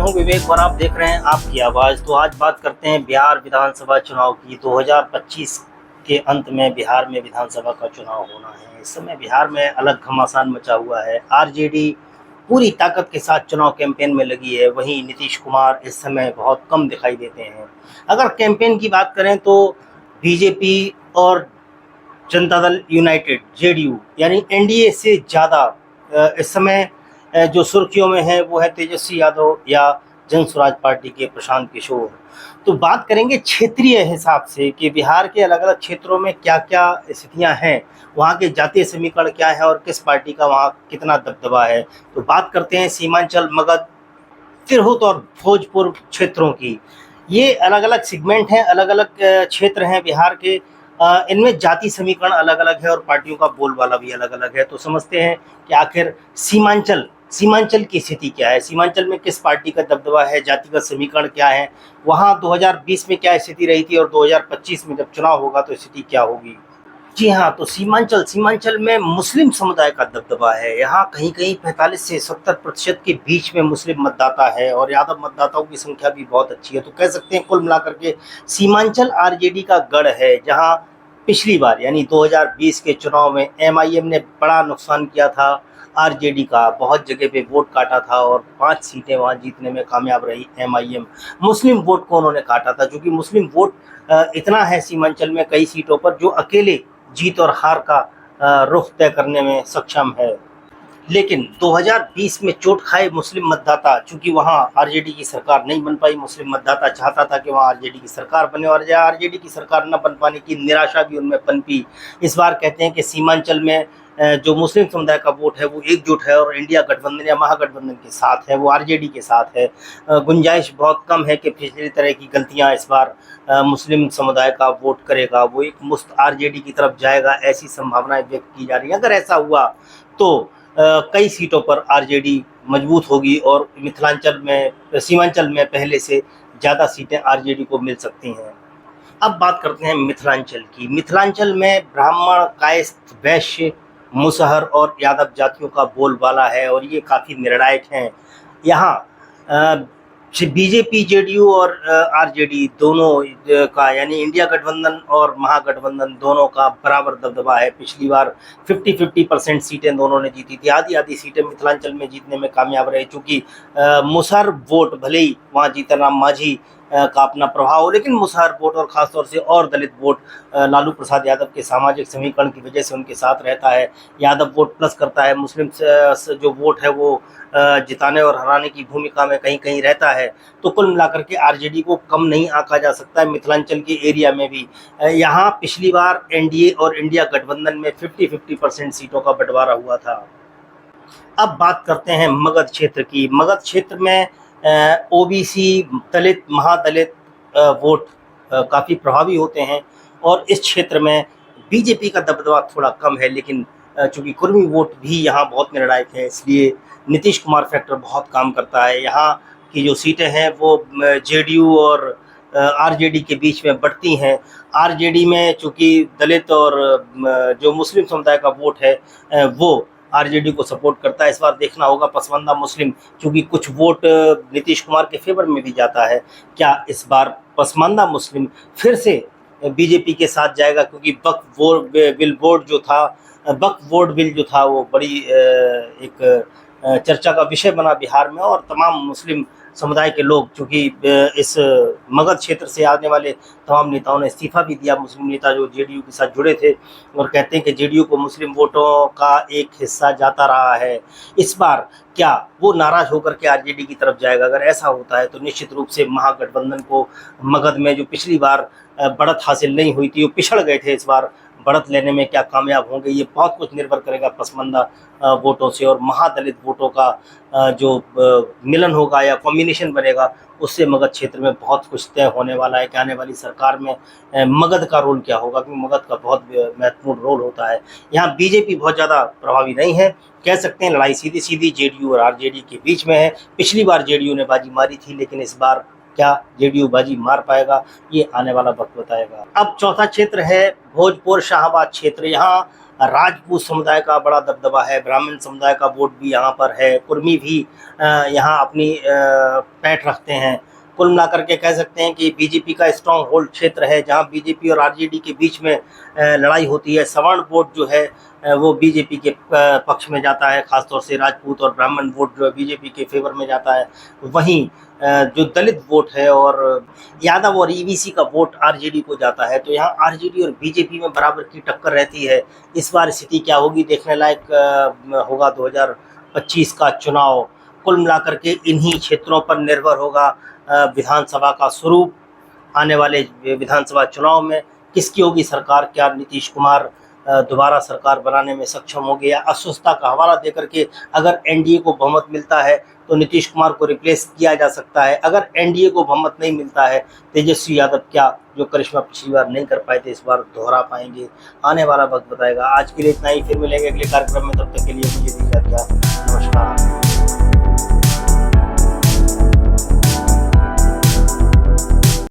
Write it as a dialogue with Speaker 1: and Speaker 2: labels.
Speaker 1: हूं विवेक और आप देख रहे हैं आपकी आवाज़। तो आज बात करते हैं बिहार विधानसभा चुनाव की। 2025 के अंत में बिहार में विधानसभा का चुनाव होना है। इस समय बिहार में अलग घमासान मचा हुआ है। आरजेडी पूरी ताकत के साथ चुनाव कैंपेन में लगी है। वहीं नीतीश कुमार इस समय बहुत कम दिखाई देते हैं। अगर कैंपेन की बात करें तो बीजेपी और जनता दल यूनाइटेड जेडीयू यानी एनडीए से ज़्यादा इस समय जो सुर्खियों में है वो है तेजस्वी यादव या जन स्वराज पार्टी के प्रशांत किशोर। तो बात करेंगे क्षेत्रीय हिसाब से कि बिहार के अलग अलग क्षेत्रों में क्या क्या स्थितियां हैं, वहाँ के जातीय समीकरण क्या है और किस पार्टी का वहाँ कितना दबदबा है। तो बात करते हैं सीमांचल, मगध, तिरहुत और भोजपुर क्षेत्रों की। ये अलग अलग सेगमेंट हैं, अलग अलग क्षेत्र हैं बिहार के। इनमें जाति समीकरण अलग अलग है और पार्टियों का बोलबाला भी अलग अलग है। तो समझते हैं कि आखिर सीमांचल की स्थिति क्या है, सीमांचल में किस पार्टी का दबदबा है, जातिगत समीकरण क्या है, वहाँ 2020 में क्या स्थिति रही थी और 2025 में जब चुनाव होगा तो स्थिति क्या होगी। जी हाँ, तो सीमांचल में मुस्लिम समुदाय का दबदबा है। यहाँ कहीं-कहीं 45 से 70% के बीच में मुस्लिम मतदाता है और यादव मतदाताओं की संख्या भी बहुत अच्छी है। तो कह सकते हैं कुल मिलाकर के सीमांचल आरजेडी का गढ़ है, जहाँ पिछली बार यानी 2020 के चुनाव में एमआईएम ने बड़ा नुकसान किया था आरजेडी का, बहुत जगह पे वोट काटा था और 5 सीटें वहाँ जीतने में कामयाब रही एमआईएम। मुस्लिम वोट को उन्होंने काटा था, क्योंकि मुस्लिम वोट इतना है सीमांचल में कई सीटों पर जो अकेले जीत और हार का रुख तय करने में सक्षम है। लेकिन 2020 में चोट खाए मुस्लिम मतदाता, चूंकि वहां आरजेडी की सरकार नहीं बन पाई, मुस्लिम मतदाता चाहता था कि वहां आरजेडी की सरकार बने और आरजेडी की सरकार न बन पाने की निराशा भी उनमें पनपी। इस बार कहते हैं कि सीमांचल में जो मुस्लिम समुदाय का वोट है वो एकजुट है और इंडिया गठबंधन या महागठबंधन के साथ है, वो आरजेडी के साथ है। गुंजाइश बहुत कम है कि पिछली तरह की गलतियां इस बार मुस्लिम समुदाय का वोट करेगा, वो एक मुस्त आरजेडी की तरफ जाएगा, ऐसी संभावनाएं व्यक्त की जा रही हैं। अगर ऐसा हुआ तो कई सीटों पर आरजेडी मजबूत होगी और सीमांचल में पहले से ज़्यादा सीटें आरजेडी को मिल सकती हैं। अब बात करते हैं मिथिलांचल की। मिथिलांचल में ब्राह्मण, कायस्थ, वैश्य, मुसहर और यादव जातियों का बोलबाला है और ये काफ़ी निर्णायक हैं। यहाँ बीजेपी, जेडीयू और आरजेडी दोनों का यानी इंडिया गठबंधन और महागठबंधन दोनों का बराबर दबदबा है। पिछली बार 50-50% सीटें दोनों ने जीती थी। आधी आधी सीटें मिथिलांचल में जीतने में कामयाब रहे, चूँकि मुसहर वोट भले ही वहाँ जीतनराम मांझी का अपना प्रभाव हो, लेकिन मुसहर वोट और ख़ासतौर से और दलित वोट लालू प्रसाद यादव के सामाजिक समीकरण की वजह से उनके साथ रहता है। यादव वोट प्लस करता है, मुस्लिम जो वोट है वो जिताने और हराने की भूमिका में कहीं कहीं रहता है। तो कुल मिलाकर के आरजेडी को कम नहीं आंका जा सकता है मिथिलांचल के एरिया में भी। यहाँ पिछली बार एनडीए और इंडिया गठबंधन में 50-50% सीटों का बंटवारा हुआ था। अब बात करते हैं मगध क्षेत्र की। मगध क्षेत्र में ओबीसी, दलित, महादलित वोट काफ़ी प्रभावी होते हैं और इस क्षेत्र में बीजेपी का दबदबा थोड़ा कम है, लेकिन चूँकि कुर्मी वोट भी यहाँ बहुत निर्णायक है, इसलिए नीतीश कुमार फैक्टर बहुत काम करता है। यहाँ की जो सीटें हैं वो जेडीयू और आरजेडी के बीच में बढ़ती हैं। आरजेडी में चूँकि दलित और जो मुस्लिम समुदाय का वोट है वो आरजेडी को सपोर्ट करता है। इस बार देखना होगा पसमानदा मुस्लिम, चूँकि कुछ वोट नीतीश कुमार के फेवर में भी जाता है, क्या इस बार पसमानदा मुस्लिम फिर से बीजेपी के साथ जाएगा, क्योंकि वक्फ बोर्ड बिल जो था वो बड़ी एक चर्चा का विषय बना बिहार में और तमाम मुस्लिम समुदाय के लोग, चूँकि इस मगध क्षेत्र से आने वाले तमाम नेताओं ने इस्तीफा भी दिया, मुस्लिम नेता जो जेडीयू के साथ जुड़े थे, और कहते हैं कि जेडीयू को मुस्लिम वोटों का एक हिस्सा जाता रहा है। इस बार क्या वो नाराज होकर के आरजेडी की तरफ जाएगा? अगर ऐसा होता है तो निश्चित रूप से महागठबंधन को मगध में जो पिछली बार बढ़त हासिल नहीं हुई थी, वो पिछड़ गए थे, इस बार बढ़त लेने में क्या कामयाब होंगे, ये बहुत कुछ निर्भर करेगा पसमानदा वोटों से। और महादलित वोटों का जो मिलन होगा या कॉम्बिनेशन बनेगा, उससे मगध क्षेत्र में बहुत कुछ तय होने वाला है कि आने वाली सरकार में मगध का रोल क्या होगा, क्योंकि मगध का बहुत महत्वपूर्ण रोल होता है। यहाँ बीजेपी बहुत ज़्यादा प्रभावी नहीं है, कह सकते हैं लड़ाई सीधी सीधी जेडीयू और आरजेडी के बीच में है। पिछली बार जेडीयू ने बाजी मारी थी, लेकिन इस बार क्या जेडीयू बाजी मार पाएगा, ये आने वाला वक्त बताएगा। अब चौथा क्षेत्र है भोजपुर शाहाबाद क्षेत्र। यहाँ राजपूत समुदाय का बड़ा दबदबा है, ब्राह्मण समुदाय का वोट भी यहाँ पर है, कुर्मी भी यहाँ अपनी पैठ रखते हैं। कुल मिलाकर के कह सकते हैं कि बीजेपी का स्ट्रॉन्ग होल्ड क्षेत्र है, जहाँ बीजेपी और आरजेडी के बीच में लड़ाई होती है। सवर्ण वोट जो है वो बीजेपी के पक्ष में जाता है, खासतौर से राजपूत और ब्राह्मण वोट जो है बीजेपी के फेवर में जाता है। वहीं जो दलित वोट है और यादव और ईबीसी का वोट आरजेडी को जाता है। तो यहाँ आरजेडी और बीजेपी में बराबर की टक्कर रहती है। इस बार स्थिति क्या होगी देखने लायक होगा। 2025 का चुनाव कुल मिलाकर के इन्हीं क्षेत्रों पर निर्भर होगा। विधानसभा का स्वरूप आने वाले विधानसभा चुनाव में किसकी होगी सरकार, क्या नीतीश कुमार दोबारा सरकार बनाने में सक्षम हो गया। अस्वस्थता का हवाला देकर के अगर एनडीए को बहुमत मिलता है तो नीतीश कुमार को रिप्लेस किया जा सकता है। अगर एनडीए को बहुमत नहीं मिलता है, तेजस्वी यादव क्या जो करिश्मा पिछली बार नहीं कर पाए थे इस बार दोहरा पाएंगे, आने वाला वक्त बताएगा। आज के लिए इतना ही, फिर मिलेंगे अगले कार्यक्रम में। तब तक के लिए मुझे दीजिए, नमस्कार।